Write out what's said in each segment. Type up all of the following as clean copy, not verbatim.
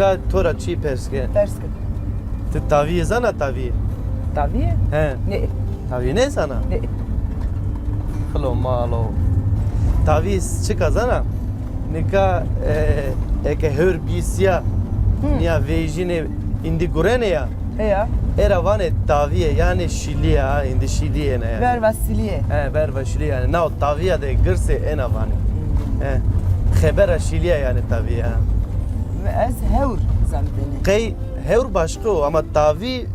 Nika tora çi perske. Perske. Tu taviye zana taviye. Taviye? He. Ne? Taviye ne sana? Ne? Khlo malo. Taviye çıka zana. Nika eke hör bisya. Niya vejine indi gurene ya. Ya. Era vane taviye yani şiliya indi şiliye ne yani. Ver Vasiliye. Ver Vasiliye yani. Na o taviye de gırse ena vane. Xebera şiliye yani taviye. Ve ez hevr zamdeni. Kay hevr başka o ama tavi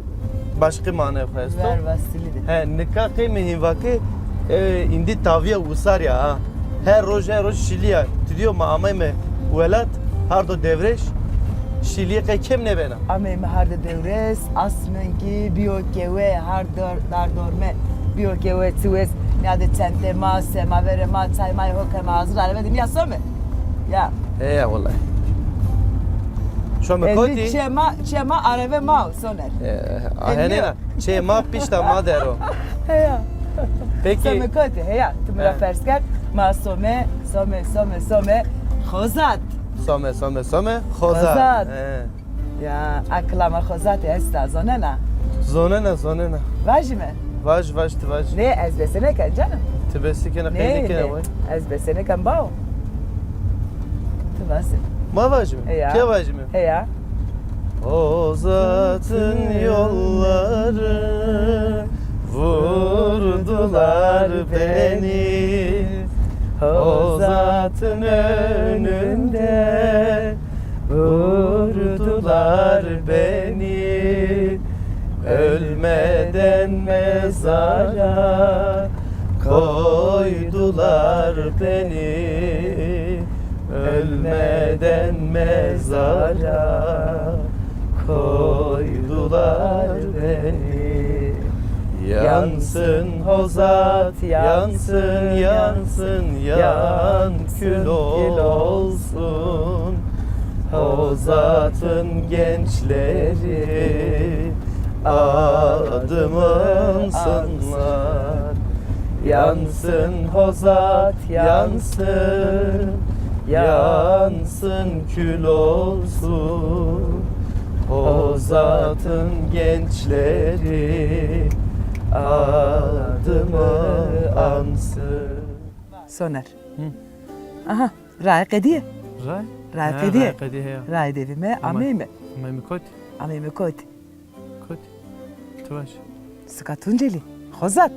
başka mana koyuyorsun. Ver Vasiliye. Nika kay mehivaki indi taviye usar ya. Her roj şiliye. Tudiyor ma amay me velat hardo devreş. Şiliye kay kem ne bena? Ama harda devres asmenki biyokewe dar dorme biyokewe tues ne de tente ma sema vere ma çay hoka ma hazır arabedim ya söme. Ya. Ya vallahi. Şu mekoti. Çema arave ma soner. Ahenena. Ma pişta ma dero. Ya. Peki. Söme koti ya. Tümra persker ma some khozat. Some. Khozat. Ya aklama khozat esta zonena. Zonena. Vajme. Vaj. Ne ezbesene kan canım. Tebessi kene kaydı kene vay. Ezbesene kan bao. Tebassi. Ma vaj mı? Ke vaj mı? Ya. O zatın yolları vurdular beni. O zatın önünde vurdular beni. Ölmeden mezara koydular beni. Ölmeden mezara koydular beni. Yansın hozat, yansın, yan kül olsun. Hozatın gençleri adımın sınlar. Yansın hozat, yansın kül olsun. Hozatın gençleri adımı ansın. Soner. Aha, ray qediye. Ray qediye. Ray devime amime. Amime kot. Tuvaş. Skatunceli. Khozat.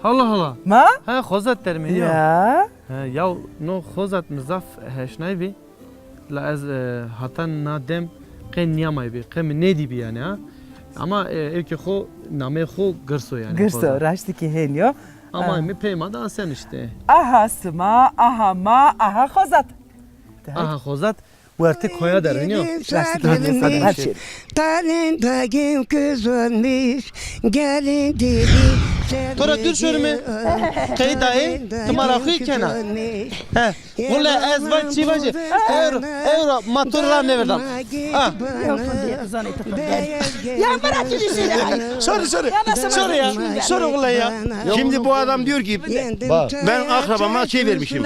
Allah. Ma? Ha khozat termi ya. Ya. Ya no khozat mzaf heşnaybi. La az hatan nadem qen niyamay bi. Qem ne dibi yani ha. Ama evki xo name xo gırso yani. Gırso raştı ki henyo. Ama mi peymadan sen işte. Aha sıma, aha ma, aha khozat. Aha khozat. Vertik koya der henyo. Raştı ki henyo her şey. Talin tagim kız olmuş, gelin dedi. Tora dur şörümü. Kayıtayı, tumara kıyı kena. Valla ezvan çivacı. Euro maturra ne verdim. Ya bırak şimdi Sorry ya. Sorry valla ya. Şimdi bu adam diyor ki ben akrabama şey vermişim.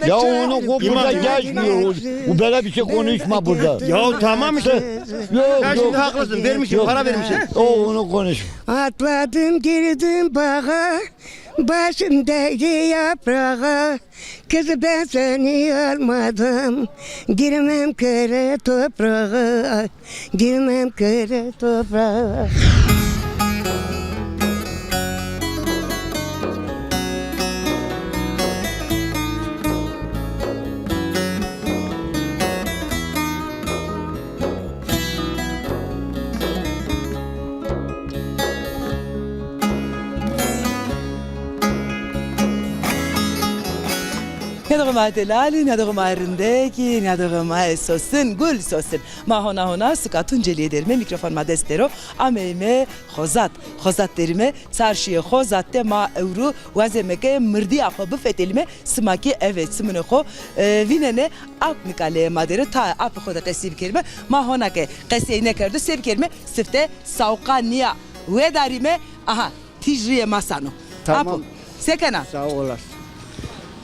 Ya onu burada geçmiyor. Bu böyle bir şey konuşma burada. Ya tamam işte. Yok Ben şimdi haklısın. Vermişim, para vermişim. O onu konuş. Atladım girdim bağa, başımdaki yaprağa. Kızı ben seni almadım, girmem kara toprağa, girmem kara toprağa. Nadığıma delali, nadığıma rindeki, nadığıma sosun, gül sosun. Ma hona sıkatunceli derime mikrofonma destero. Ameyme khozat. Khozat derime çarşıya khozat de ma evru vazemeke mırdi akı bufetelime smaki evet smını kho. Vinene apnikale madere ta apı khoda qesib kelime. Ma hona ke qesine kerdu seb kelime sifte savqaniya ve darime aha tijriye masano. Tamam. Sekana. Sağ olasın.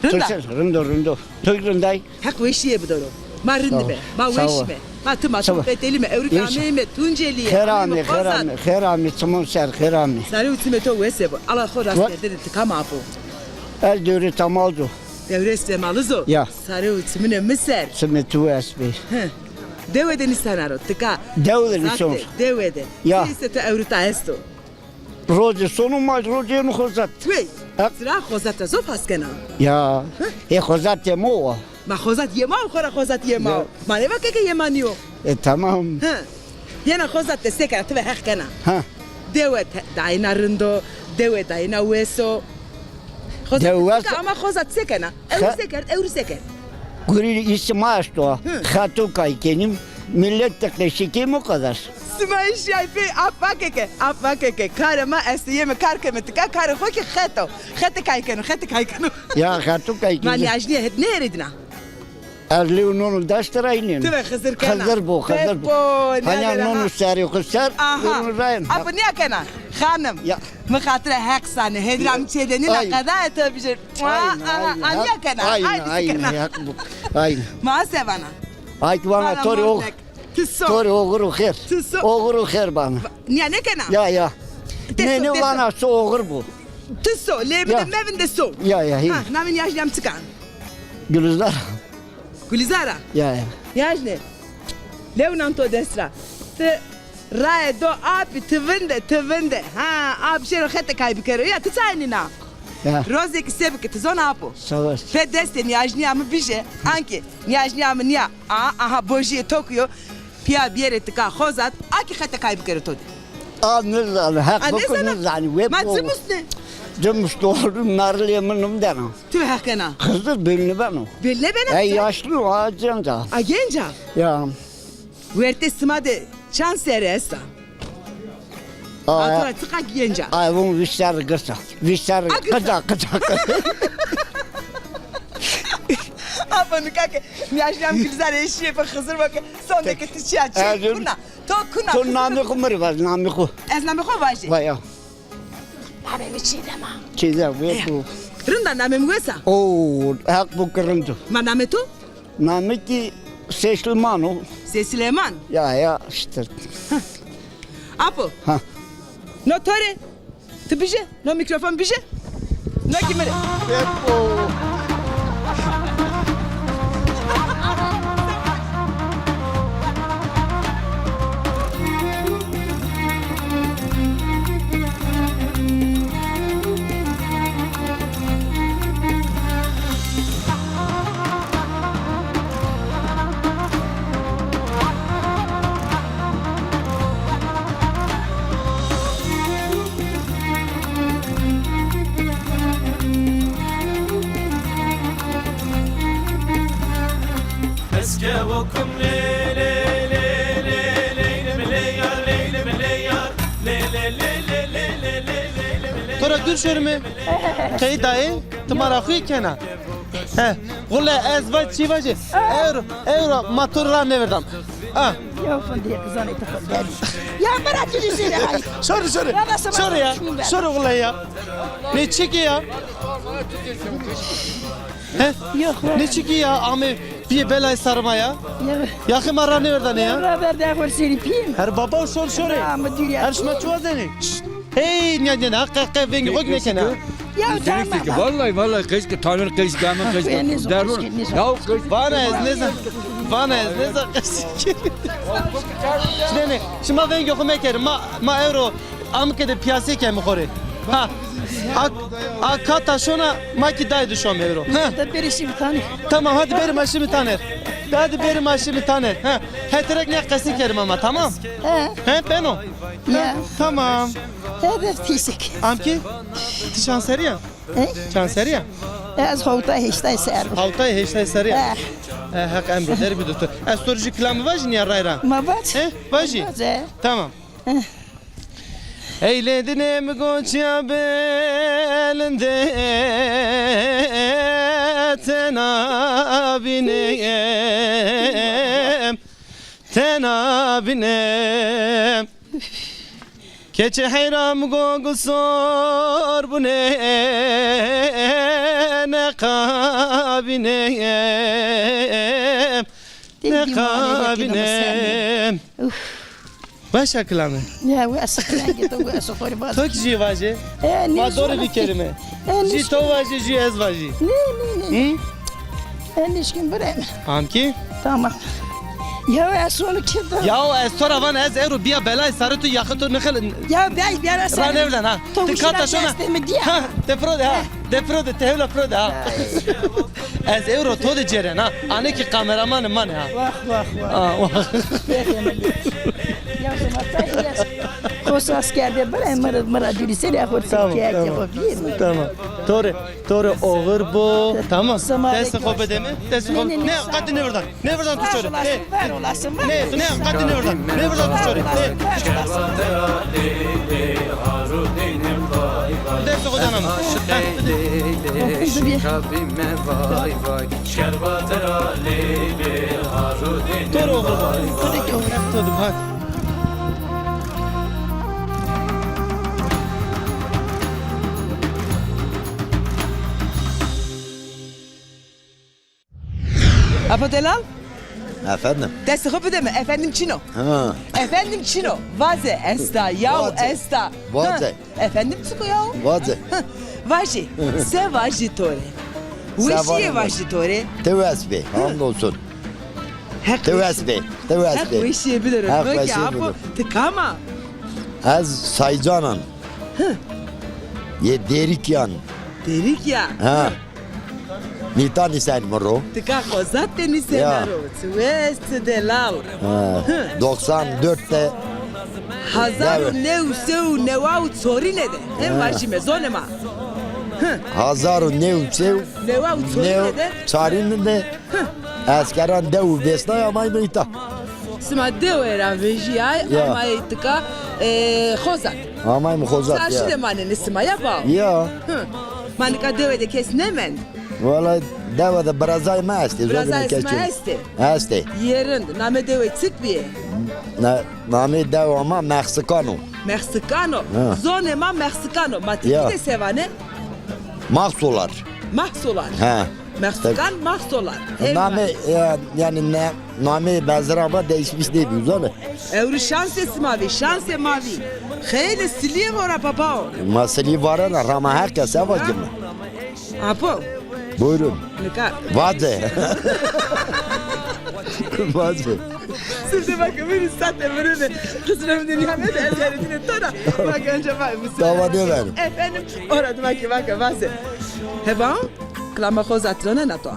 Rında. Rında. Tek rınday. Hak ve işiye bu dolu. Ma rindi be. Ma ve iş be. Matı Sabah. beteli mi? Evruk İnşallah. ameyme Tunceli'ye. Herami, herami, simon ser, herami. Sarı utsime to vese bu. Allah khor What? rast dedi tıkama bu. El dörü tamaldu. Devreste malızo. Ya. Sarı utsimine miser. Smetu esbi. Devede nisanaro tıka. Devleri son. Devede. Ya. Sise to evruta esto. Rozi sonu mal, rozi nu khozat. Tüy. Ha. Sıra khozat zof haskena. Ya, khozat yemo. Ma khozat yema khora khozat yema. Ya. Ma ne vakke yemaniyo. Tamam. Ha. Yena khozat te sekara tve haskena. Ha. Devet daina rindo. Devet daina weso. Devet- Ama khozat sekena. Evru seker. Guri ismaşto. Khatu kaykenim. Millet tekleşiki mi kadar? Smash şayfi apakeke karama estiyeme karkeme tıka karı hoki khato. Khate kaykenu. Ya khatu Man kaykenim. yajniye het ne eridna. Erli ununu daştırayın. Tüve Hızır kana. Hızır bu. Hani nunu seri kısar. Unu rayın. Apa niye kana? Hanım. Ya. Mıkhatıra heksanı hedram çedeni Aynen. ne kadar tabi şey. Aniye kana. Aynen. Ma sevana. Ayt bana tori o. Tüsso. Tori oğuru kher. Tüsso. Oğuru kher bana. Niye ne kana? Ya. Ne bana so oğur bu. Tüsso. Lebide Ya. mevinde so. Ya. Ha, namin yajniyam tıkan. Gülüzler. Gulizara. Ya. Yajne. Levnan to destra. Te rae do api tevinde. Ha, abi şey rohete kaybı kere. Ya titsayni na. Ya. Rozek sebeke tzona apo. Savaş. Pe deste niyajniyamı bije. Anki niyajniyamı niya. Aha bojiye Tokyo. Pia biyere tıka khozat. Aki hete kaybı kere todi. Anır hak Anne bakın sana. zani ve Matsimus ne? Cımış doğru narlıya mınım dana. Tüve hakena. Kızdır belli ben o. Belle bena. Ey yaşlı o ağacında. A genca. Ya. Verte smade. Çan sere esta. Atura tıka genca. Ay bunu vişler kısa. Vişler kısa. Apanı kake. Niyajniyam gülizar eşiye pa Hızır bakı. Sondaki tişi açı. Erdim. Kuna. To kuna. Ton namı kumur var namı ku. Ezname ko vaji. Vay ya. Name mi çiğdema. Çizer ve bu. Rında name mi vesa. Oo hak bu kırındı. Ma name tu? Namı ki Seşliman o. Se Süleyman. Ya işte. Apo. Ha. No tore. Tu bije. No mikrofon bije. No kimere. Eske vokum le le le le le le le yar le le yar le le le le le le. ترى دور شرمي قيداي تمارا خوي كنا ها ولا ازواج شي واجي ايرو ما ترى نيردم Ya fındığı kızan eti fındığı. Ya bırak yüzünü hay. sorry ya sorry والله ya ne çeki ya Yok lan. ne çeki ya ami bir belay sarma ya Ya. ya mara nereden ya Beraber de akıl seni piyim. her baba sorry Ama dünya. her şma çuazeni hey ne hakika vengi hok ne kana Ya tamam. Vallahi kız ki tanır kız gamen kız. Beni Derun. Ya kız bana ez ne zaman şimdi şma vengi hok mekerim ma euro amke de piyasaya kem khore ha akata şona maki daydı şom euro ha Da birisi bir tane. tamam hadi benim aşımı taner hadi benim aşımı taner ha heterek ne kesin kerim ama tamam he ben o Ya. tamam Evet tisik. amki şanseriya şanseriya Az havta işte ser. Altay heştay seriya hak emri der bir doktor astroloji klamı var ya rayra Ma bak. he vaji tamam Eyledin mi goçya belinde tenabinem Keçe hayram gogul sor bu ne kabinem ne kabinem. Baş akılamı. Ya ve asıklan git o asıkları baz. Tok ji vaji. Ne Ma doğru bir kelime. Ji to vaji, ji ez vaji. Ne. En işkin buraya. Amki? Tamam. Ya sonu kidim. Ya sonra van ez euro biya belay sarı tu yakıt tu nıkıl. Ya ben bir ara Ran evlen ha. Tıkata şuna. Ha, defrode ha. Defrode tevla frode ha. Ez euro to de ceren ha. Ane ki kameramanım man ha. Vah vah vah. Ya zaman Kos askerde böyle mara dürüsele yapıp yapabilir. Tamam. Doğru ağır bu. Tamam. Zamanı Desi kopede mi? Desi Ne, kopede. ne, Ne ne? kadın ne buradan? Ne buradan Var tuşları? olasın, var olasın. Ne kadın ne buradan? Ne buradan tuşları? Desi kodan ama. Doğru ağır bu. Hadi hadi. Apo Delal, Efendim? desti kopede mi? Efendim Çino. Ha. Efendim Çino. Vaze esta, yav Vaze. esta. Vaze. Ha, Efendim Çiko yav. Vaze. Vaji, se vaji tore. Vişiye vaji tore. Tevesbi. Hamdolsun. Hak Tevesbi. Hak Tevesbi. vişiye bilirim. Hak Peki vişiye Apo, bilirim. tıkama. Az saycanan. Ye derik yan. Derik ya. Ha. Nitan isen moro. Tıka kozat deni senaro. Tüvest Delal. Ha. 94'te Hazaru Evet. neu seu nevav tsori ne de. Hem vajime zonema. Hazaru nevsev Nevav tsori nev ne de. çarin de askeran dev vesna yamay nita. Sma deo era vejiyay Ya. ama tıka kozat. Amay mı kozat Sarşı de ya. manen sma yapa. Ya. Manika deo de kes nemen. Valla deva da brazay ma esti. Brazay sma este. Esti. Yerin name deo tık bir. Nami deva ama Meksikano. Mexicano. Ha. Zonema Mexicano. Matiki Ya. de sevane. Mahsular. Mahsolar. Ha. Mexikan mahsolar. Nami yani ne nami benzer ama değişmiş değil güzel. Evri şanse mavi, şanse mavi. Hele siliye vora papao. Masali var ama herkes evacı mı? Apo. Buyurun. Nika. Vaze. Vaze. Siz bakın bir saatte böyle kızım dünyada da ezberetine tora. Bak önce bak. Dava ne ver? Efendim orada bak vazı. Heba? Klama kozatına na to.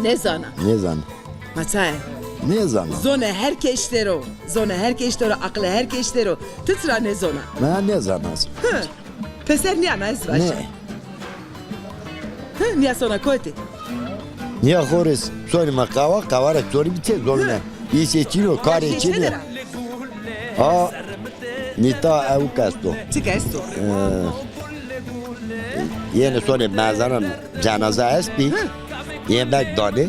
Ne zana? Ne zan? Matay. Ne zan? Zona herkeştero. Zona herkeştero akla herkeştero. Tıtra ne zona? Ne zan az? Peser niye anayız var? Ne? Niye sonra koydu? Niye hores? Söyleme kavarak sonra biter zoruna. İyi seçiyor, kar içiyor. Ha, nita avukasto. Çıkarsın. Yine sonra mezarın cenaze espi. Yemek dani.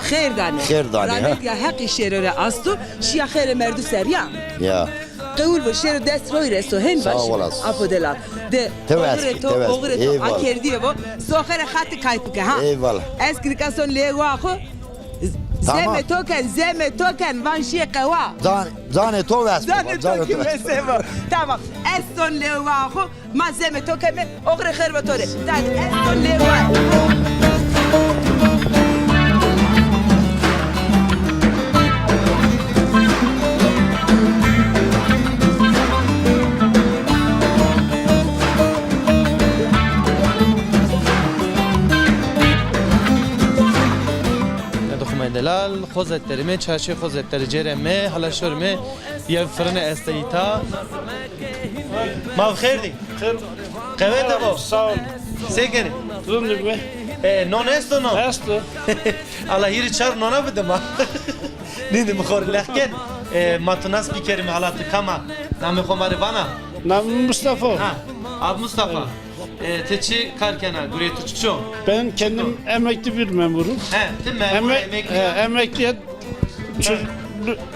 Xeyrdane. Xeyrdane, ha. Rahmet ya hak işerere astu. Şia xeyre merdu seriya. Ya. Qavul başer dest roire so hen Sağ baş. olasın. Apodelar. De Teveski, teveski. ogre to Eyvallah. akerdiye bo. So xeyre xati kaypke ha. Eyvallah. Eskrikason lewa xo. Tamam. Zeme token van şia qawa. Zane to vespi. Zane token mesebo. Tamam. Eston lewa xo. Ma zeme token me ogre xeyr batore. Tad eston lewa. Delal خوزترمه چاشی خوزتر جرمه حالا شرمه یه فرن استیتا ما بخیر دی خیر قوه ده با Sağ ol. سیکنه Zundur be. نون استو نون Esto. الله هیری چار نونا بده ما نیدی مخور لحکن ما تو ناس بیکریم حالا تو کما نامی خماری وانا Nam Mustafa. ha ab Mustafa teçi karkena guriye tuççu Ben kendim emekli bir memurum. he değil mi emekli Emekliye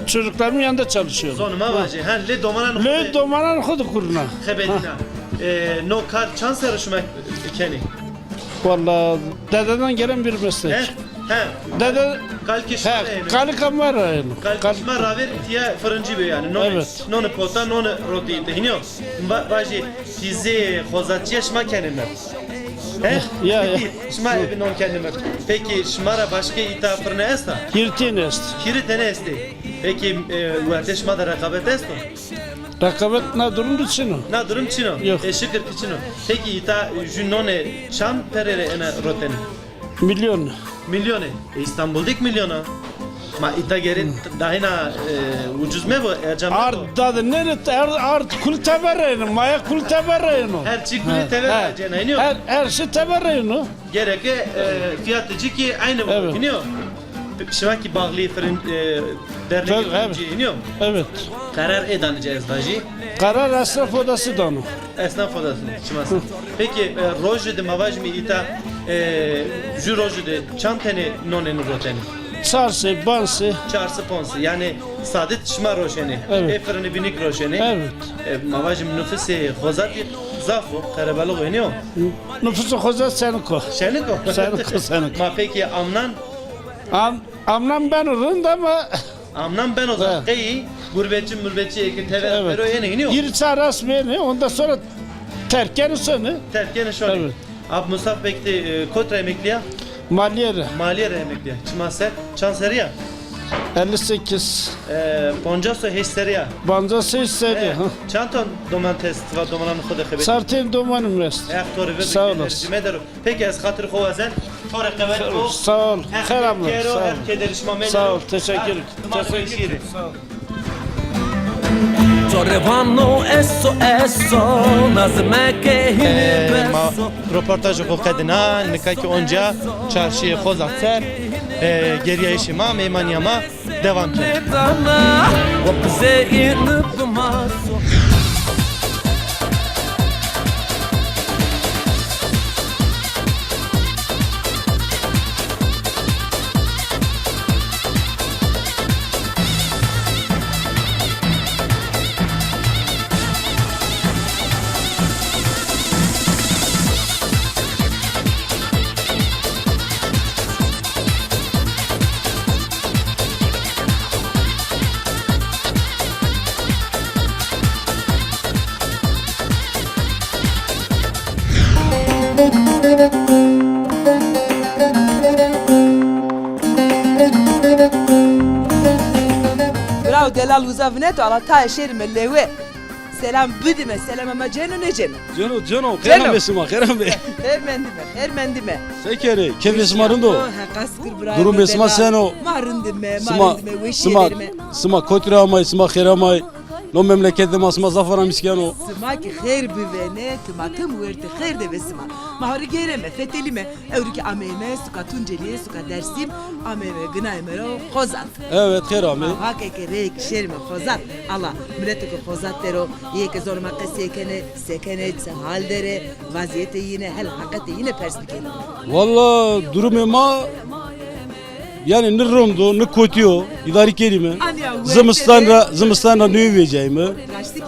çocuklarımın yanında çalışıyorum. zonuma vacı ha le domanan Le domanan kudu kuruna. Xebedina. No kar çan sarışmak keni. Vallahi dededen gelen bir meslek. He? He. Dede Kalki şmara he yani. kalikam var yani. Kalki şmara ver tiye fırıncı be yani. Evet. Nonu pota nonu roti de hiniyor. Baji tizi kozatçıya şma kendime. He? Ya, ya. Şma evi non kendime. Peki şmara başka ita fırına esta? Hirtin est. Kiri tene esti. Peki uarte şma da rakabet esto? Rekabet ne durum için o? Na durum çino. Yok. Şıkır ki çino. Peki ita junone çam perere ena roten. Milyon. Milyone. İstanbul'dik milyona. Ma ita geri dahina ucuz mu bu? Ercan mı bu? Arda nerede? Art kul teberreyno. Maya kul teberreyno. Her çikuli tever cena iniyor. Her şey teberreyno. Gereke fiyatıcı ki aynı bu. Evet. İniyor. Şu ki bağlı fırın dernek Tabii, fırıncı evet. iniyor. Evet. Karar edanıcı dacı. Karar esnaf odası da onu. Esnaf odasını çımasın. Peki roju de mavaj mi ita ju roju de çantene nonenu roteni. Sarsı, bansı. Çarşı ponsu yani sadet şma rojeni. Evet. Fırını binik rojeni. Evet. Mavajim nüfusu hozati zafu karabalık oynuyor. Nüfusu hoca senin ko. Şenik o. Senin ko. Ma peki amnan Amnam ben olun da ama amnan ben o zaman iyi gurbetçi eki tever evet. pero yeni iniyor. Bir çaras beni ondan sonra terken seni Terkeni şöyle. Evet. Ab Musaf bekti kotra emekliya, maliyere maliye emekliya. Çimase, çanseriya, 58 poncaso hisseriya. bancası hissedi. Çanton domates tıva domanan kuda khibet. Sartın dumanım rest. Ayaktori ve Sağ olasın. Peki ez hatır xovazen. Tore kıvet bu. Sağ ol. Selamlar. Kero Sağ ol. her kederişma medero. Sağ ol. Teşekkür ederim. Teşekkür. Sağ ol. Torevano esso nazme ke Ma röportajı kovkadına nikaki onca çarşıya kozatser geriye işima meymaniyama devam ki. dana وبزين بماسو Bravo Delal Uzavneto ala ta şer melewe. Selam büdüme, selam ama ceno ne ceno? Cano, Cano. Kerem besima, Kerem be. Her mendime. Sekere, kefes marındo. Ha kaskır bravo. Durum besma seno. Marındime, Sma, marındime, ve sma, şerime. sma kotramay, sma kheramay. No memlekette masma zafara miskano. Sma ki khair bivene, tımatım verte khair de vesma. Mahari gereme, fetelime. Evriki ameme, suka tunceliye, suka dersim. Ameme, gınaymero, kozat. Evet, kherami. Hak ekerek şerime kozat. Allah, milleteke kozat dero. Yeke zorma sekene, hal dere. Vaziyete yine, hel hakate yine perslikene. Valla durum ma yani ne romdo ne kotiyo idari kelime. Zımıstanra ne vereceğimi.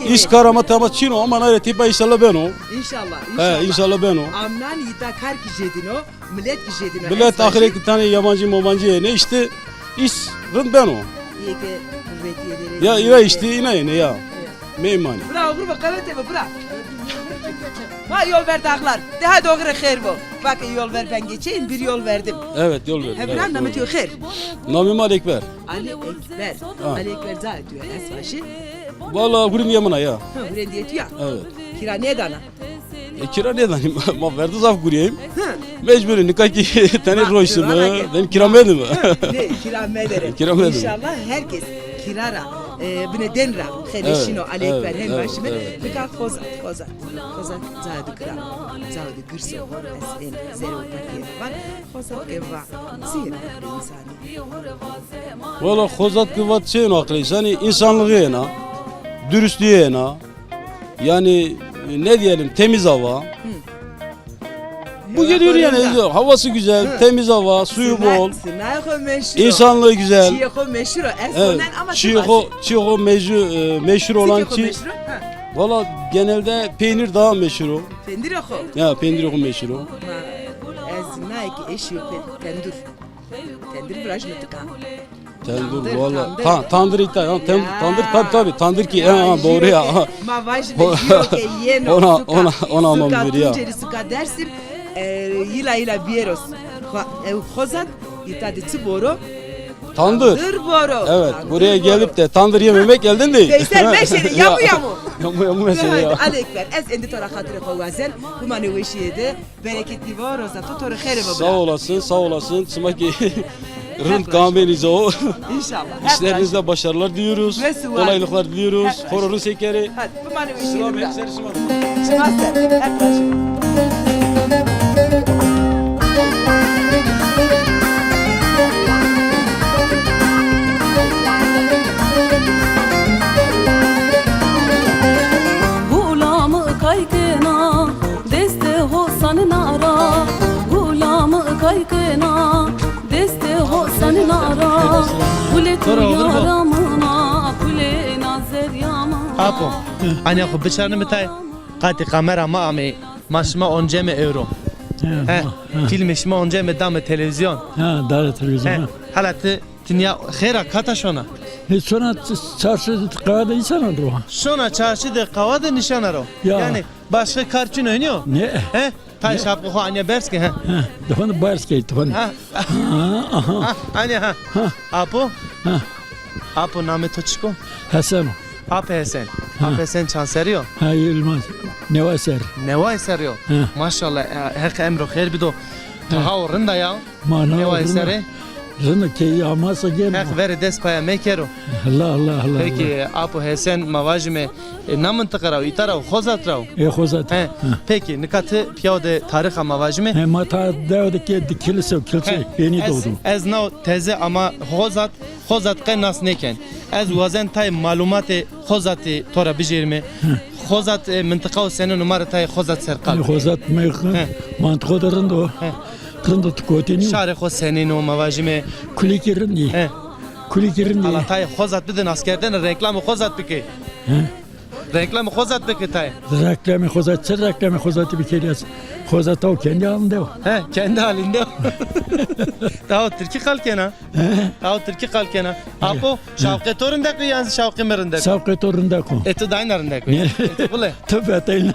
İş karama tama çino ama nareti ba inşallah ben o. İnşallah. He inşallah ben o. Amnan yita kar ki jedino, millet ki jedino. Millet ahire bir tane yabancı ne işte iş rın ben o. Yeke kuvveti Ya ira işte yine ya. Meymani. Bravo bravo kavete be bravo. Ha yol ver dağlar. De hadi o gire khair bu. Bak yol ver ben geçeyim bir yol verdim. Evet yol ver. Hebran namı diyor khair. Namim Ali Ekber. Ali Ekber. Ali Ekber zaten diyor esbaşı. Valla gurin yamana ya. Ha buraya diyor ya. Evet. Kira ne dana? Kira ne danim? Ma verdi zaf guriyim. Hı. Mecburen nikaki tane Bak, roştu mu? diyorlar ki- Benim kiram edin mi? Ne kira medere. Kira medere. İnşallah herkes kirara. Bine denra. Khereşino Ali Ekber evet, hem evet, başıma. evet. Bir kalk kozat. Kozat zadı kira. Zadı gırso. Es zero paket var. Kozat eva. Sihir insani. Valla kozat kıvat şeyin aklı. Yani insanlığı yana, dürüstlüğü yana. Yani ne diyelim temiz hava. Bu geliyor yani havası güzel, temiz hava, suyu bol, insanlığı güzel. Çiyeko meşhur. Evet. Esondan ama Çiğho meşhur olan çiğ. Valla genelde peynir daha meşhur o. Pendir oku. Ya peynir o meşhur o. Ezinay ki eşi pendur. Tendir viraj mı tıkan? Tandır valla. tandır. Tandır ita. Tandır tabii tandır ki. Ya, Doğru ya. Mavaj ve jiro ke yeno Ona- suka. ona- ona ama Suka bilir ya. Tunceli suka dersim. Yila vieros. Hozat ita de tiboro. Tandır. Boro. Evet. Tandır Buraya boro. gelip de tandır yememek geldin değil. Veysel meşeri yamu yamu. Yamu mesele ya. Alekber. Ez endi tora hatırı kovazen. Bu mani veşiyede. Bereketli var o zato tora khere Sağ olasın, sağ olasın. Smaki rınt kamenize o. İnşallah. İşlerinizde başarılar diliyoruz. Ve sual. Kolaylıklar diliyoruz. Hep Hororun sekeri. Hadi bu mani Sıra veşiyede. ben sersim. Çimazlar. Hep başım. Gulamı kaykına deste hosan nara Gulamı kaykına deste hosan nara Kule tu Sonra olur mu? yaramına kule nazer yama Apo. Hani aku biçarını mı tay? Kati kamera ma ami. Maşma 10 euro. He. Film işime 10 dame televizyon. Ha, daha televizyon. He. ha. Halatı Tinya khera kata şona. Sonra çarşı kahvede insan olur o. Şona çarşı de kavada nişan aro. Ya. Yani başka karçın oynuyor. Ne? He? Tay şapkı ho anya berski he. Ha, defanı bayarskayı defanı. Ha. Ha. Hani ha. Apo. Ha. Apo name toçko. Hasan. Apo Hesen. Apo Hesen çan seriyor. Ha, Yılmaz. Ne var ser? Ne vay seriyor. Ha. Maşallah her emro khair bido. Taha orunda ya. Mana Ne vay seri. Rına ki yağmasa gelme. Hek veri des paya mekero. Allah Allah Allah. Peki Apo Hesen mavajime namın tıkarav itarav khozatrav. Khozat. He. Peki nikatı piyade tarih mavajime. He mata devdeki kilise yeni doğdum. Ez nav teze ama khozat qenas neken. Ez wazen tay malumatı khozatı tora bijirme. Khozat mıntıka senin numara tay khozat serqal. Khozat mı? Mantık odarında o. Kırında tukotini. Şare kho senin o mavajime. Kulikirin iyi. He. Kulikirin iyi. Ala tay khozat bidin askerden reklamı khozat biki. Reklamı khozat biki tay. Reklamı khozatı bir kere yaz. Khozat o kendi halinde o. He kendi halinde. Daha Türkiye kalkena. Daha Türkiye kalkena. Apo şavqe torunda ku yani şavqe merinde. Savkat orunda ko. Eto daynarında ku. Eto bule. Tabii atayın.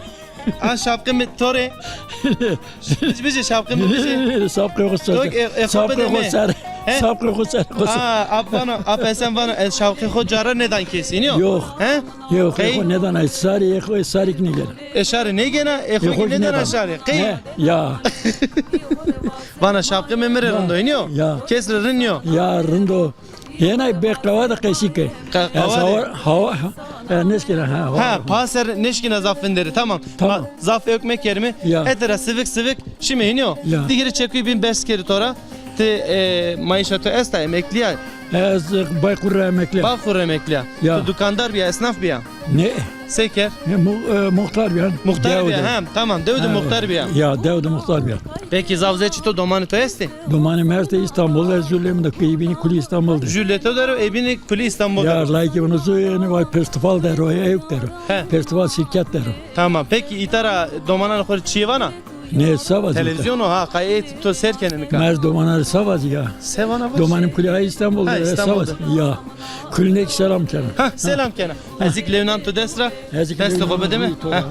Ha şavqe mi tore. Bizi şavqe mi bizi. Savkat khozat. Savkat khozat. Savkat khozat. Ha apana apesen bana şavqe ho jara neden kesiniyor? Yok. He? Yok. Kıy? Neden ay sarik ne gel. Eşare ne gene? Ekho neden aşare? Kıy? Ya. Bana şavqe memere rondo oynuyor. Ya. Kesre rinyo. Ya rındo. Yena beklava da kaşike. Hava. Neskile ha. Ha paser neşkine zaffinderi tamam. Tamam. Zaf ökmek yerimi. Ya. Etera sıvık şimdi iniyor. Ya. Digiri çekiyor bin beskeri tora. Te maişatı esta emekliya. Ez Baykur emekli. Bağkur emekliya. Ya. Tu dükandar bir esnaf bir ya. Ne? Seker. Muhtar bir. Muhtar bir ya. Ha tamam devdu muhtar bir ya. Ya devdu muhtar bir. Peki zavzeçi to domanı to esti. Dumanı Mert'e İstanbul'da Züllem'de kıybini kuli İstanbul'da. Jületo dero ebini kuli İstanbul'da. Ya layık bunu söyleyeni var festival der o yok der. He. Festival şirket der. Tamam. Peki itara domanan khor çivana. Ne savaz. Televizyon o ha kayıt to serkenin ka. Mer dumanı savaz ya. Sevana bak. Dumanım kuli İstanbul'da. Ha, İstanbul'da. Savaz. Ya. Külnek selam canım. Ha selam kena. Ezik levnan to desra. Deste gobede mi? Ha.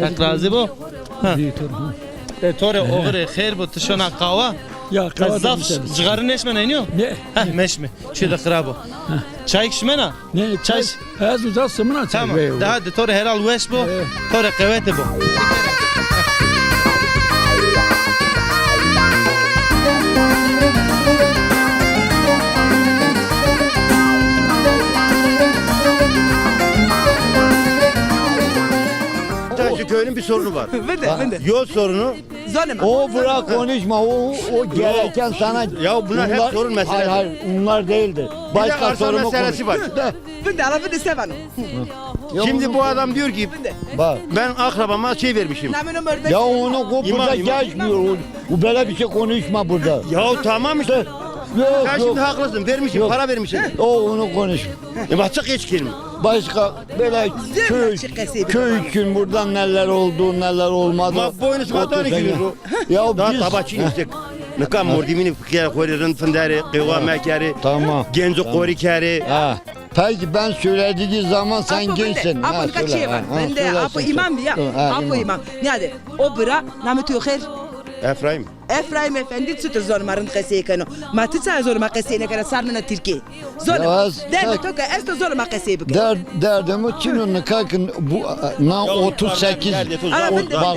Hak razı bu. Ha. Tore oğre khair bu tşona qava. Ya Zaf cıgarı neşmene iniyor. Ne? Ha meşme. Şu da kırabo. Çay içmena. Ne? Çay. Az uzak sımına çay. Tamam. Daha de tore helal weş bu. Tore kuvveti bu. Şu köyün bir sorunu var. Ben de. Yol sorunu. Zonema. O bırak konuşma. O gereken sana. Ya bunlar hep sorun meselesi. Hayır bunlar değildir. Bir de Başka arsa sorunu meselesi var. Ben de ala ben de sevanım. Şimdi bu adam diyor ki Bak. ben akrabama şey vermişim. Namına mörde. Ya onu burada İmam. geçmiyor. Bu böyle bir şey konuşma burada. Ya tamam işte. Yok Sen yok. şimdi haklısın vermişim Yok. para vermişim. O onu konuş. Açık geç kelime. Başka böyle köy için buradan neler oldu neler olmadı. Ma boynu sıkatan Otur sen gidiyor. ya. Ya Daha biz tabaçın işte. Nikam mordimini kıyar koyarın fındari, kıva mekari, Tamam. genco kori kari. Ha. Peki ben söylediği zaman sen gençsin. Ha, Apo kaç söyle. şey var. Ha, Ben de söylesin Apo sen. imam ya. Ha, Apo imam. Yani o bira namet yoxer. Efraim. Efraim efendi tutur zormarın qesiye kano. Ma tutsa zorma qesiye ne kana sarmına Türkiye. Ya, Zorma. Der tak- toka esto zorma qesiye bike. Derdimi çinun kalkın bu na 38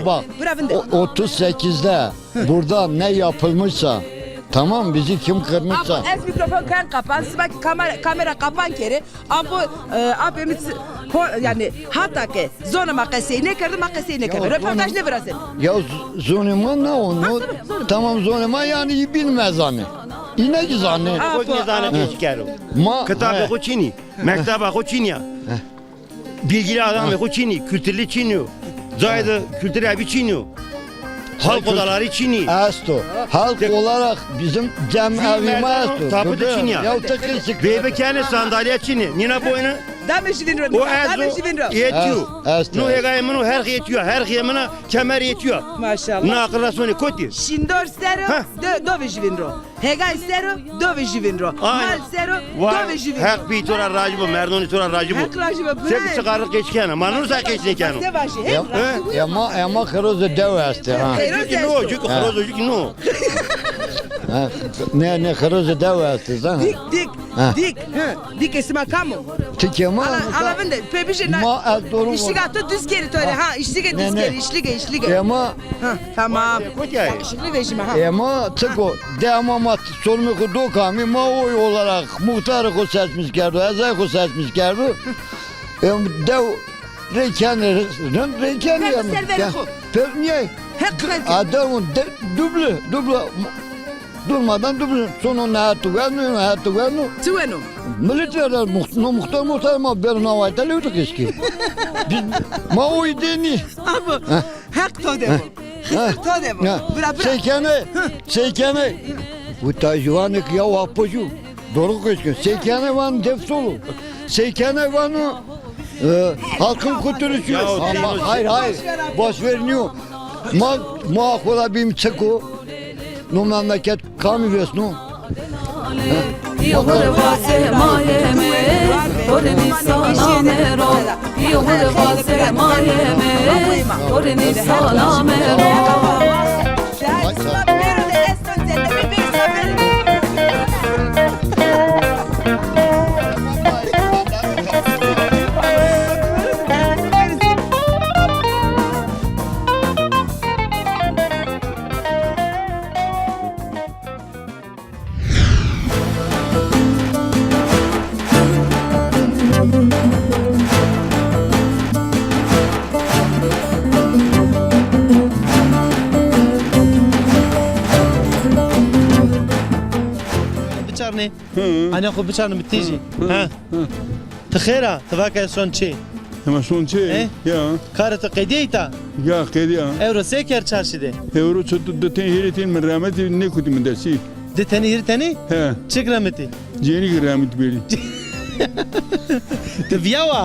bak Bravinde. 38'de burada ne yapılmışsa tamam bizi kim kırmışsa Apo es mikrofon kan kapan, bak kamera kapan kere. Apo abimiz yani hatta ki zorma qesiye ne kardı ma qesiye ne kardı. Röportaj ne burası? ya zonuma ne onu tamam zonuma yani bilmez hani. İnek zanne. Koy nizane geçkero. Ma Kitabı ko Çini, mektaba ko Çin'ya. Bilgili adam ko Çini, kültürlü Çin'i. Zaydı kültürü abi Çin'i. Halk odaları Çin'i. Esto. Halk olarak bizim cemevime esto. Tapu da Çin'i ya. Ya tıkışık. Ve bekâne sandalye Çin'i. Nina boyuna Dame şivin ro. o Dame ezo şivin ro. yetiyor. Esto. Nu hegayemunu her yetiyor. Her yemine kemer yetiyor. Maşallah. Nu akıllısını koti. Shindor sero dove živin ro. Hegaj sero dove živin ro. Aynen. Mal sero Vay, dove živin her bir tora racibu, merdoni tora racibu. Hek racibu, Sen bravo. çıkarır geçkene. Manur sa geçnikenu. Se vaši, hek Ya ama kırızı dev esti ha. Çünkü no, çünkü horoz çünkü no. Ha, ne kırızı dev esti sen. dik Ha. dik esma kamu. Tiki ma. Ala vende pebişe na. Ma el doğru. İşlik atı düz geri töre ha. İşlik Ne, düz ne? geri işlik. Ama Ha tamam. Koti ya. Yakışıklı veşime ha. ama tıko devamat sorunu kudu kami ma oy olarak muhtarı ko seçmiş geldi. Ezay ko seçmiş geldi. Dev rekener Hadi serveri ko. Niye? Hek kırık. Adamın duble durmadan duble sonun hayatı vermiyor. Tüvenu. Milletler muhtar ama ben havayda lütfen eski. Biz ma oy deni. Abu. Hek to demo. Hek to demo. Bra. Seykene. Bu tajuanik ya apoju. Doğru keşke. Seykene van defsolu. Seykene vanı halkın kültürü. Ama hayır. Boş vermiyor. Ma kola bim çeko. No memleket kami no. Yolları vase mayeme Toreni sana mero Yolları vase mayeme Toreni sana mero بچارنی انا خو بچارنم بتیجی ها تخیره تفاکر شون چی Ama son şey ya کارت قیدی تا ya kedi ya. اورو سیکر چارشیده Euro çatı da ten heritin mi rahmeti ne kudim dersi. ده تنی هر تنی He. چگرامتی Ceni rahmet beri. ده ویاوا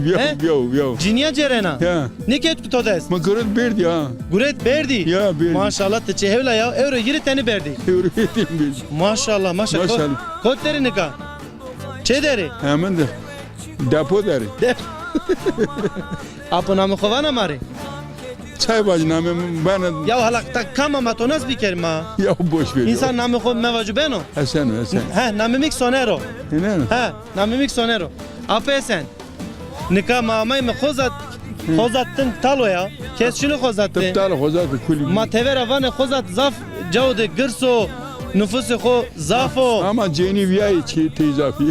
Yav. جینیا جرنا Ya. نکت تو دست Makarat berdi ya. گورت بردی Ya berdi. ماشاءالله ته چهولا یا اورو یری تنی بردی Euro heritin beri. ماشاءالله Maşallah. کد داری نکا چه داری Hemen de depo der. اپو نام خوانه ماری Çay bacınamı bana یا حالا تا کم ما تو ناس بیکر ما ya boş ver. انسان نام خود مواجب بنو Hasan. ها نام میک سونرو Ne? ها نام میک سونرو افسن نکا مامای خوزاتن تالو ya kes şunu khozattı Tıptal hozat kulübü. ما تور وان خوزات زاف جود گرسو نفوس خو زافو Ama ceni viyay tezafi.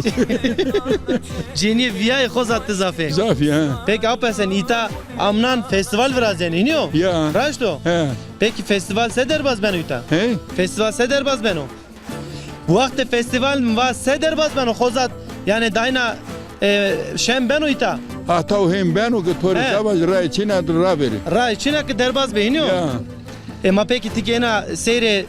جینی ویای خوزات زافه Zafi ha. peki apesen ita amnan festival vrazeni iniyor Ya. raşto He. peki festival sederbaz ben ita He? festival sederbaz beno bu vakti festival va sederbaz beno khozat yani dayna şem beno ita Hatta o hem ben o götürü He. sabah ray çina raberi. ra içine ki derbaz beyniyor Ya. ma peki tikena seyre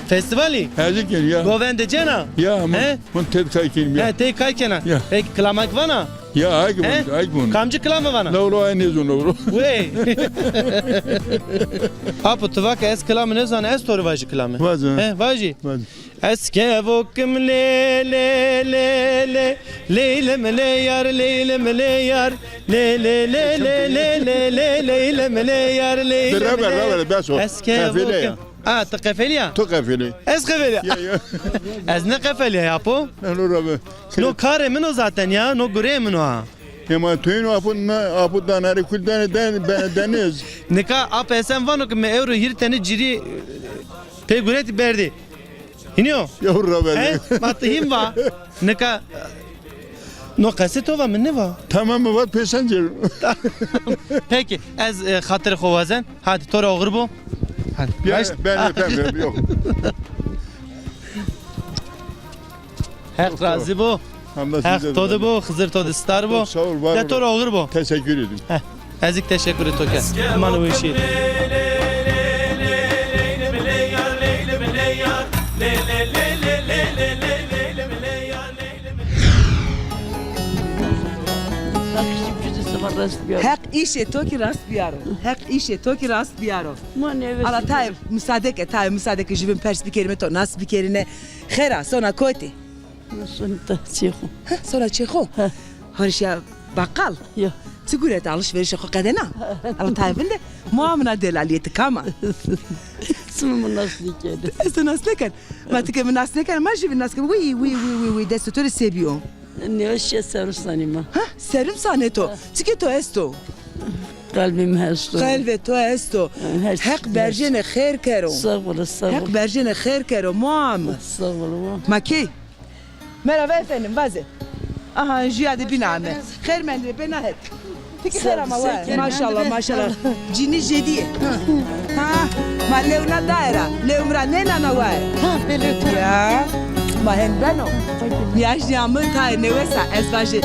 festivali Hazır gel ya. govende cena Ya He? mun ted kay kelim ya. he te kaykena Ya. peki klamak vana Ya ay bunu. Kamcı kılamı bana. Navro ay ne zon navro. Wey. Apo tıvaka es kılamı ne zaman es toru vajı kılamı. Vazı. He vajı. Vazı. Eske vokum le le le le leylem le yar leylem le yar le le le le le le le leylem le yar leylem Beraber ben so. Eske vokum. Ah ta kafeliya. To kafeli. Ez kafeliya. Ya ya. Ez ne kafeliya ya po? Navro rabe. No kare min o zaten ya no gure min o ha. Ama tüyün aputtan her kuldan deniz. Nika ap esen vano ki me euro hirteni ciri pegureti berdi. Hiniyo? Yavru rabe. He? Matihim va. Nika no kaseto va min ne va? Tamam mı var pesencer. Peki ez hatır xovazen. Hadi tora oğur bu. Hadi. Ben efendim yok. Hek razı bu. Hek todu bu. Hızır todu star bu. Sağ ol var. De tora oğur bu. Teşekkür ederim. Ezik teşekkür et toke. Manu işi. Hek işe toki rast biyaro. Hek işe toki rast biyaro. Ala tay müsaade ki jibin pers bir kelime to nas bir kelime. Khera sonra koti. Sonra çeko. Harışya bakkal. Yok. Siguret alışverişe kadena. Ala tay binde muamına delaliyeti kama. Sımı nasıl dikedi? Esto nasıl kan? Matike mi nasıl kan? Ma jibin nasıl kan? Oui, desto tore seviyor. Ne hoşça sarısanima. Ha, serum saneto. Tiketo esto. Kalbim hesto. Kalbeto esto. Hek berjene khair kero. Sağ ol, sağ ol. Hek berjene khair kero muam. Sağ ol. Maki. Merhaba efendim, vaze. Aha, jiyade biname. Khair mendire benahet. Peki khair ama var. Maşallah. Cini jediye. Ha, ma leuna daira. Leumra nena var. Ha, böyle. Ya. Mahen beno. Niyajniyamı tay nevesa ezvajı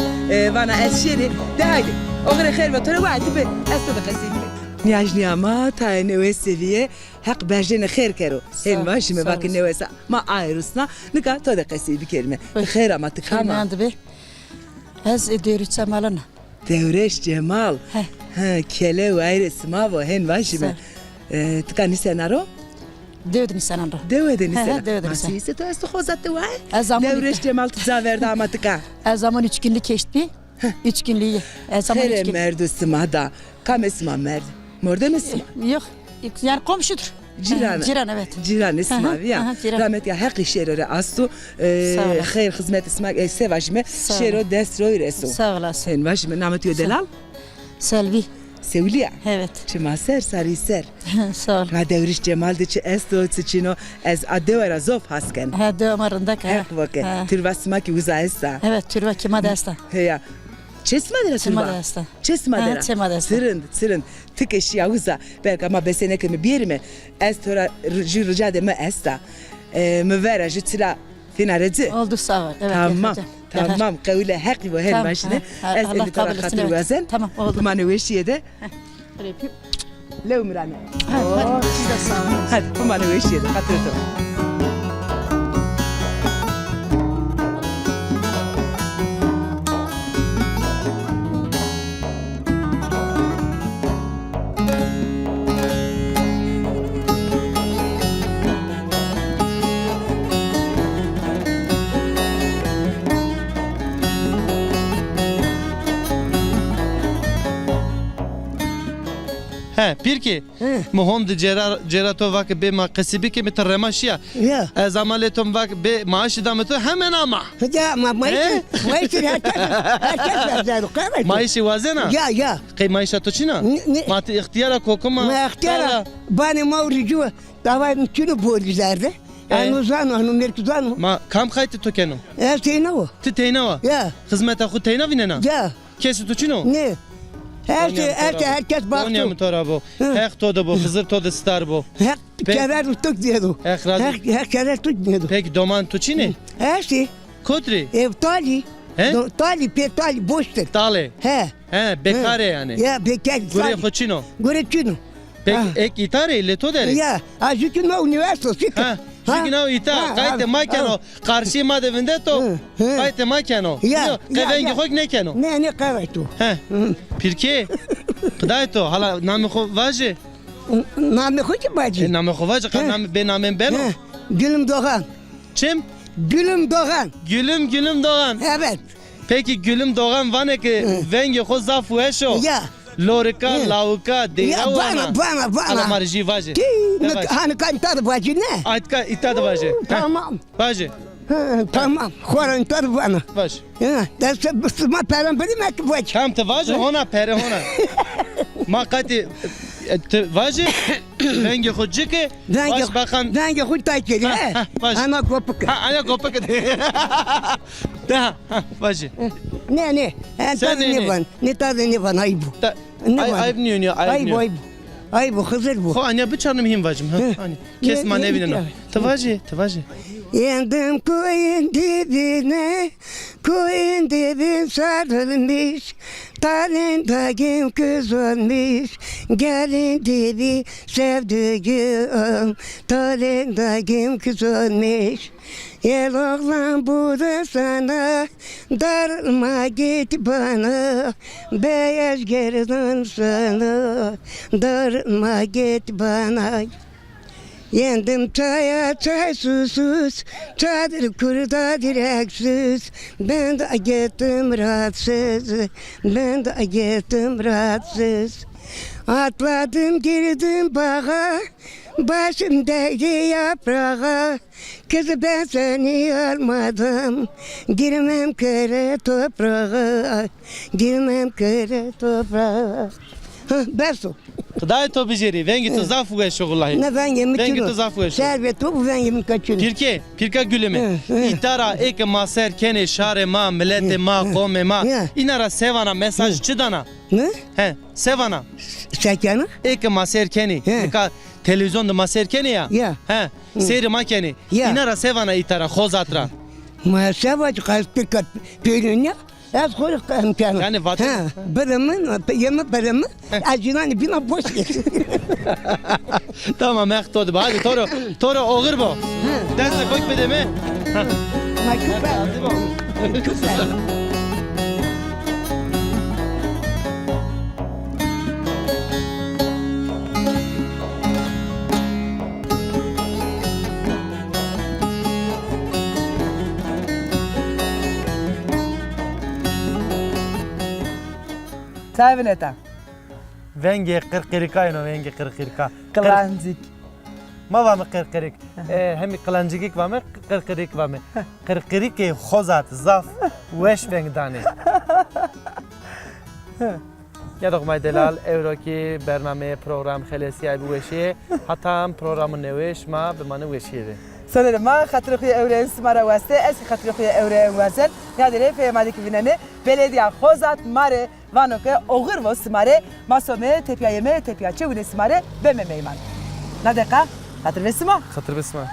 vana ezşeri. De haydi. Ogre khair ve tore var tipe. Esto da kasimi. Niyajniyama tay neves seviye. Hak berjene khair kero. Hen vajime bakın nevesa. Ma ayrısna. Nika to da kasimi kelime. Khair ama tıkama. Yandı be. Ez ediyoruz Cemal'ına. Devreş Cemal. Ha, kele vayre smavo hen vajime. Tıkani senaro. Devdin sen anda. Devdin sen. Devdin sen. Masisi to esto xozatı var. Azamın. Devreş Cemal tzaverda ama tıka. Azamın 3 günlük geçti. 3 günlüğü. Azamın 3 Kere günlük. merdu smada. Kam esma merdi. Morde mi esma? Yok. Yani komşudur. Ciran. Ciran evet. Ciran esma ya. ciran. Rahmet ya hakkı şerore astu. Hayır hizmet esma sevajme. Şero destro reso. Sağ olasın. Sen vajme namet yo delal. Selvi. Sevliya. Evet. Çima ser sariser. Sağ ol. Ma devriş Cemal de çi esto tsichino ez adevera zof hasken. Ha dömarında ka. Hak vake. Türvasma ki uzaesta. Evet türva kima desta. Heya. Çesma dera Kima türva. desta. Çesma dera. Çesma desta. Sırın. Tık eşya uza. Belki ama besene kimi bir mi? Ez tora rica deme esta. Müvera jitila finareci. Oldu sağ ol. Evet. Tamam. Kavile hak ve her başine. Ez Allah eli tora kabul etsin. hatır vazen. Tamam oldu. Kumane veşiye de. Öyle yapayım. Leumrane. Siz de sağ olun. Hadi kumane veşiye de hatır tora. He, pirki. Muhond cerato vak be ma kasibi ke mitremaşya. Ya. Ez amaletom vak be maaşı da mı hemen ama. Ya maaşı herkes verdi. Maaşı vazena. Ya. Kay maaşı toçina. Mat ihtiyara kokuma. Ma ihtiyara. Bani mavricu davayın çünü borgizlerdi. Anuzan merkezan. Ma kam kayıt tokeno. Teyna. Ti teyna. Ya. Hizmet akhu teyna vinena. Ya. Kesi toçino. Ne? Herkes baktı. Onya mı tora bu? Hek toda bu, hızır toda star bu. Hek kever tutuk diyordu. Hek kever tutuk diyordu. Peki doman toçine? Şey. Kodri. Tali. Tali boştur. Tali. He, bekare yani. Ya bekar. Gure hoçino. Gure çino. Peki ek itare ile to dere. Ya, azıcık üniversitesi. Jigna ita kayte makeno karşı madevinde to kayte makeno. Ya, Kevengi ya. hok ne keno. Ne kavaytu. He. Pirke. Kıday to hala namı xo vaje. Name hoca bacı. Namı xo vaje kan ben namım ben. Gülüm Doğan. Çim? Gülüm Doğan. Gülüm Doğan. Evet. Peki Gülüm Doğan vane ki vengi xo zafu eşo. Ya. Lorika, lauka, deira Ya bana. Ala marji vaje. Hani kantar bacı ne? Aitka ita da vaje. Tamam. Vaje. Tamam. Horan tar bana. Vaş. Ya, derse bısma param benim ek bacı. Tam te vaje hona pere hona. Makati vaje vengi xo cike. Vaş bakan. Rengi hutay keli. Vaje. Ana kopuk. Ana kopak. Da vaje. Ne? Sen ne? Ne tadı ne van ayıbı. Ayıp niye ya ayıp. Ayıbı hızır bu. Xo anya bıçanı mühim vacım ha. Hani kesma ne bilin. Tavaje. Yendim koyun dibine, koyun dibin sarılmış. Talin dagim kız olmuş, gelin dibi sevdiğim. Talin dagim kız olmuş. Yel oğlan burada sana, darılma git bana. Beyaz gerdan sana, darılma git bana. Yendim çay susuz, çadır kurda direksiz. Ben de gittim rahatsız. Atladım girdim bağa, başımdaki yaprağa. Kızı ben seni almadım, girmem kere toprağa. Berso. Kıday to bijeri vengi to zafu eşo gullahi. Ne ben yemin Vengi kilo. to zafu eşo. Şerbet bu ben yemin kaçırım. Pirka gülüme. İtara ek maser kene şare ma millete ma kome ma. İnara sevana mesaj çıdana. Ne? He sevana. Şekanı? Ek maser kene. Eka televizyonda maser kene ya. He. Seyri ma kene. İnara sevana itara xozatra. Ma sevacı kalptir kat peyninya. Az koyuk imkanı. Yani vatan. Yeme paramı acılan bina boş ver. Tamam mektodu. Hadi toro oğur bu. Deste koyk bedeme. Tavineta. Vengi kırkırika ino vengi kırkırika. Kılancık. Ma var mı kırkırık? Hem kılancık var mı kırkırık var mı? Kırkırık xozat zaf weş vengi dane. Ya dokmay delal evroki برنامه program خلاصی ای بوشی حتی program نویش ما به من وشیره. Sanırım ma hatırı kuyu evren smara veste eski hatırı kuyu evren vazen yadere feymadik vinene belediye Xozat mare vanoke oğur vo smare masome tepya yeme tepya çevune smare beme meyman. Nadeka hatır vesima. Hatır besma.